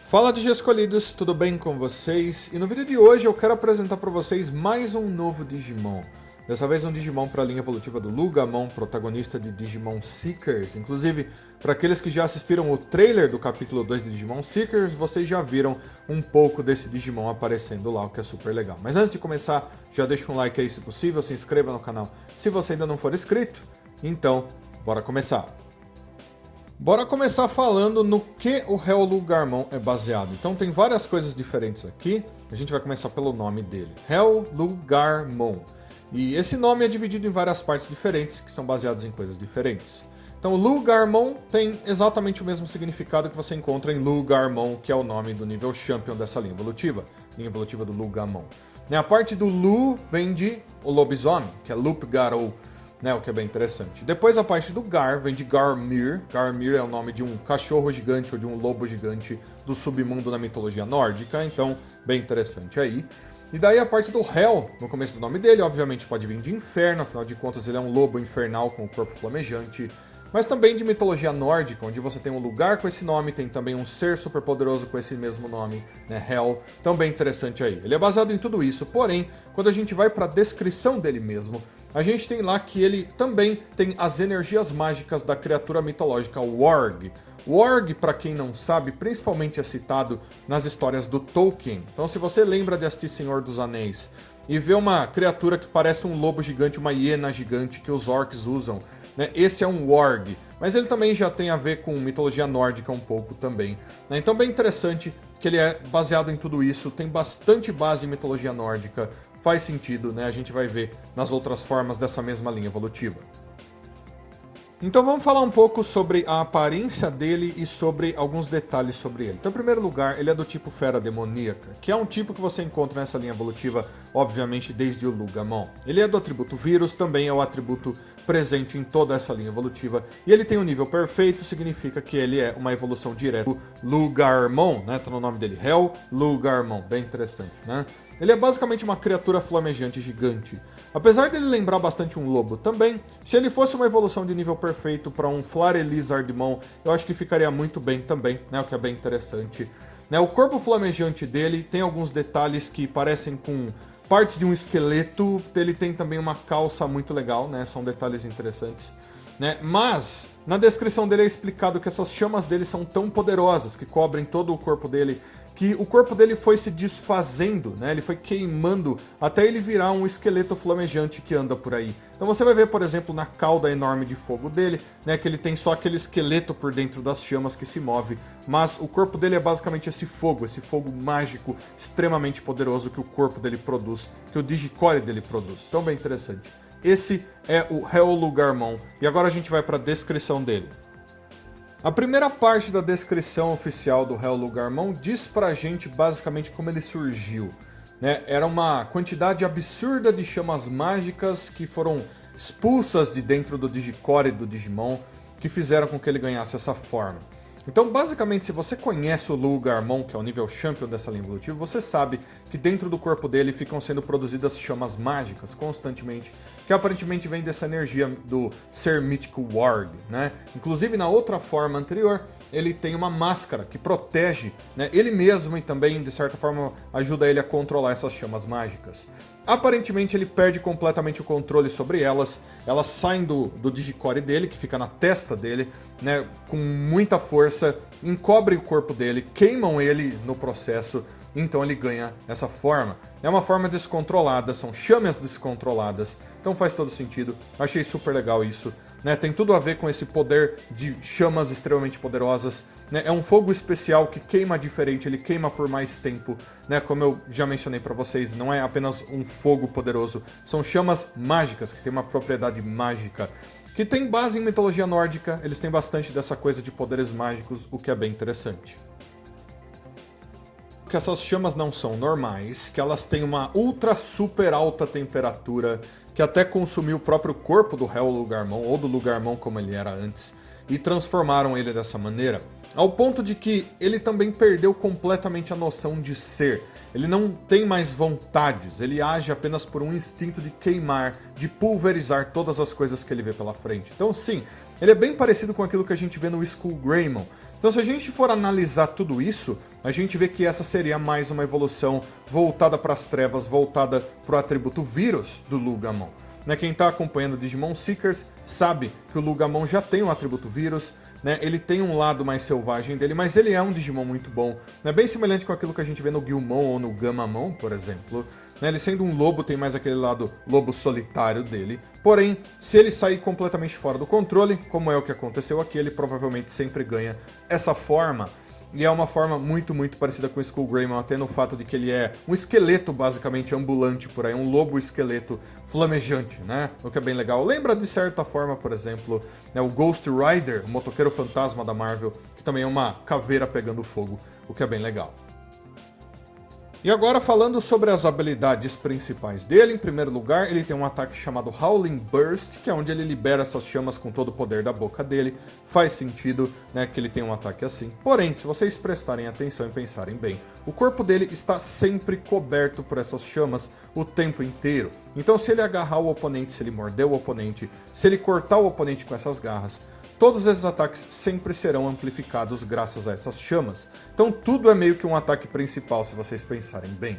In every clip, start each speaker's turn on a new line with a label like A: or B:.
A: Fala de escolhidos, tudo bem com vocês? E no vídeo de hoje eu quero apresentar para vocês mais um novo Digimon. Dessa vez um Digimon para a linha evolutiva do Lugamon, protagonista de Digimon Seekers. Inclusive, para aqueles que já assistiram o trailer do capítulo 2 de Digimon Seekers, vocês já viram um pouco desse Digimon aparecendo lá, o que é super legal. Mas antes de começar, já deixa um like aí se possível, se inscreva no canal se você ainda não for inscrito. Então, bora começar! Bora começar falando no que o Hell Lugarmon é baseado. Então tem várias coisas diferentes aqui. A gente vai começar pelo nome dele. Hell Lugarmon. E esse nome é dividido em várias partes diferentes, que são baseadas em coisas diferentes. Então Lugarmon tem exatamente o mesmo significado que você encontra em Lugarmon, que é o nome do nível Champion dessa linha evolutiva do Lugamon. A parte do Lu vem de o lobisomem, que é Loup-Garou. O que é bem interessante. Depois a parte do Gar vem de Garmir. Garmir é o nome de um cachorro gigante ou de um lobo gigante do submundo na mitologia nórdica, então bem interessante aí. E daí a parte do Hell, no começo do nome dele, obviamente pode vir de inferno, afinal de contas ele é um lobo infernal com o corpo flamejante. Mas também de mitologia nórdica, onde você tem um lugar com esse nome, tem também um ser superpoderoso com esse mesmo nome, Hell, também interessante aí. Ele é baseado em tudo isso, porém, quando a gente vai para a descrição dele mesmo, a gente tem lá que ele também tem as energias mágicas da criatura mitológica Warg. Warg, para quem não sabe, principalmente é citado nas histórias do Tolkien. Então se você lembra de assistir Senhor dos Anéis e vê uma criatura que parece um lobo gigante, uma hiena gigante que os orcs usam, esse é um Warg, mas ele também já tem a ver com mitologia nórdica um pouco também. Então bem interessante que ele é baseado em tudo isso, tem bastante base em mitologia nórdica, faz sentido, a gente vai ver nas outras formas dessa mesma linha evolutiva. Então vamos falar um pouco sobre a aparência dele e sobre alguns detalhes sobre ele. Então, em primeiro lugar, ele é do tipo Fera Demoníaca, que é um tipo que você encontra nessa linha evolutiva, obviamente, desde o Lugamon. Ele é do atributo Vírus, também é o atributo presente em toda essa linha evolutiva, e ele tem um nível perfeito, significa que ele é uma evolução direta do Lugarmon, tá no nome dele, Hell Lugarmon, bem interessante, Ele é basicamente uma criatura flamejante gigante. Apesar dele lembrar bastante um lobo também, se ele fosse uma evolução de nível perfeito para um Flarelizardmon, eu acho que ficaria muito bem também, o que é bem interessante. O corpo flamejante dele tem alguns detalhes que parecem com partes de um esqueleto, ele tem também uma calça muito legal, são detalhes interessantes. Mas na descrição dele é explicado que essas chamas dele são tão poderosas, que cobrem todo o corpo dele, que o corpo dele foi se desfazendo, ele foi queimando até ele virar um esqueleto flamejante que anda por aí. Então você vai ver, por exemplo, na cauda enorme de fogo dele, que ele tem só aquele esqueleto por dentro das chamas que se move, mas o corpo dele é basicamente esse fogo mágico extremamente poderoso que o corpo dele produz, que o Digicore dele produz. Então bem interessante. Esse é o Hell Lugarmon, e agora a gente vai para a descrição dele. A primeira parte da descrição oficial do Hell Lugarmon diz pra gente basicamente como ele surgiu. Era uma quantidade absurda de chamas mágicas que foram expulsas de dentro do Digicore do Digimon, que fizeram com que ele ganhasse essa forma. Então, basicamente, se você conhece o Lugarmon, que é o nível Champion dessa linha evolutiva, você sabe que dentro do corpo dele ficam sendo produzidas chamas mágicas constantemente, que aparentemente vem dessa energia do ser mítico Warg, Inclusive, na outra forma anterior, ele tem uma máscara que protege, ele mesmo e também, de certa forma, ajuda ele a controlar essas chamas mágicas. Aparentemente ele perde completamente o controle sobre elas, elas saem do Digicore dele, que fica na testa dele, com muita força, encobrem o corpo dele, queimam ele no processo, então ele ganha essa forma. É uma forma descontrolada, são chamas descontroladas, então faz todo sentido, achei super legal isso. Tem tudo a ver com esse poder de chamas extremamente poderosas. É um fogo especial que queima diferente, ele queima por mais tempo. Como eu já mencionei para vocês, não é apenas um fogo poderoso, são chamas mágicas que têm uma propriedade mágica, que tem base em mitologia nórdica, eles têm bastante dessa coisa de poderes mágicos, o que é bem interessante. Que essas chamas não são normais, que elas têm uma ultra super alta temperatura, que até consumiu o próprio corpo do Hell Lugarmon, ou do Lugarmon como ele era antes, e transformaram ele dessa maneira, ao ponto de que ele também perdeu completamente a noção de ser. Ele não tem mais vontades, ele age apenas por um instinto de queimar, de pulverizar todas as coisas que ele vê pela frente. Então sim, ele é bem parecido com aquilo que a gente vê no Skullgreymon. Então se a gente for analisar tudo isso, a gente vê que essa seria mais uma evolução voltada para as trevas, voltada para o atributo vírus do Lugamon. Né, quem está acompanhando Digimon Seekers sabe que o Lugamon já tem um atributo vírus, né, ele tem um lado mais selvagem dele, mas ele é um Digimon muito bom, né, bem semelhante com aquilo que a gente vê no Guilmon ou no Gamamon, por exemplo. Né, ele sendo um lobo tem mais aquele lado lobo solitário dele, porém, se ele sair completamente fora do controle, como é o que aconteceu aqui, ele provavelmente sempre ganha essa forma. E é uma forma muito parecida com o Skull Greymon, até no fato de que ele é um esqueleto basicamente ambulante por aí, um lobo esqueleto flamejante, né? O que é bem legal. Lembra de certa forma, por exemplo, né, o Ghost Rider, o motoqueiro fantasma da Marvel, que também é uma caveira pegando fogo, o que é bem legal. E agora falando sobre as habilidades principais dele, em primeiro lugar ele tem um ataque chamado Howling Burst, que é onde ele libera essas chamas com todo o poder da boca dele. Faz sentido, né, que ele tem um ataque assim. Porém, se vocês prestarem atenção e pensarem bem, o corpo dele está sempre coberto por essas chamas o tempo inteiro. Então se ele agarrar o oponente, se ele morder o oponente, se ele cortar o oponente com essas garras, todos esses ataques sempre serão amplificados graças a essas chamas. Então tudo é meio que um ataque principal, se vocês pensarem bem.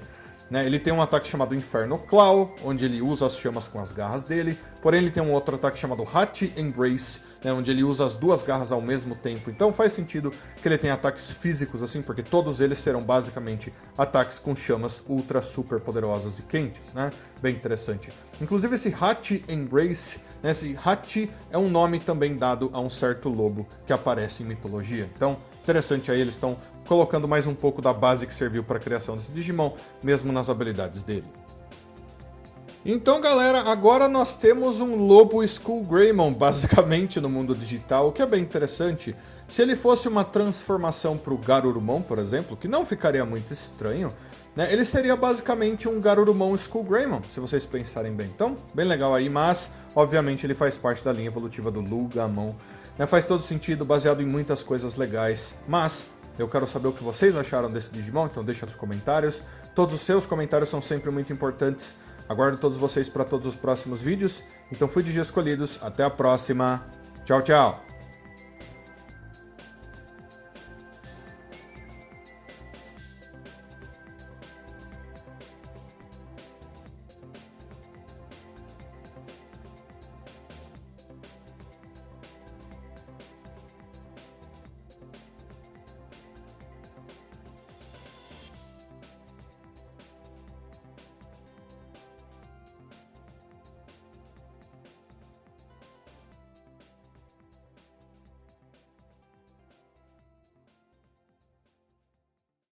A: Né? Ele tem um ataque chamado Inferno Claw, onde ele usa as chamas com as garras dele. Porém, ele tem um outro ataque chamado Hachi Embrace, né? Onde ele usa as duas garras ao mesmo tempo. Então faz sentido que ele tenha ataques físicos assim, porque todos eles serão basicamente ataques com chamas ultra super poderosas e quentes, né? Bem interessante. Inclusive esse Hachi Embrace, né? Esse Hachi é um nome também dado a um certo lobo que aparece em mitologia. Então, interessante aí, eles estão colocando mais um pouco da base que serviu para a criação desse Digimon, mesmo nas habilidades dele. Então, galera, agora nós temos um lobo Skull Greymon, basicamente, no mundo digital, o que é bem interessante. Se ele fosse uma transformação para o Garurumon, por exemplo, que não ficaria muito estranho, né, ele seria basicamente um Garurumon Skull Greymon, se vocês pensarem bem. Então, bem legal aí, mas, obviamente, ele faz parte da linha evolutiva do Lugamon. Né, faz todo sentido, baseado em muitas coisas legais, mas eu quero saber o que vocês acharam desse Digimon, então deixa nos comentários. Todos os seus comentários são sempre muito importantes. Aguardo todos vocês para todos os próximos vídeos. Então fui Digi Escolhidos, até a próxima. Tchau, tchau!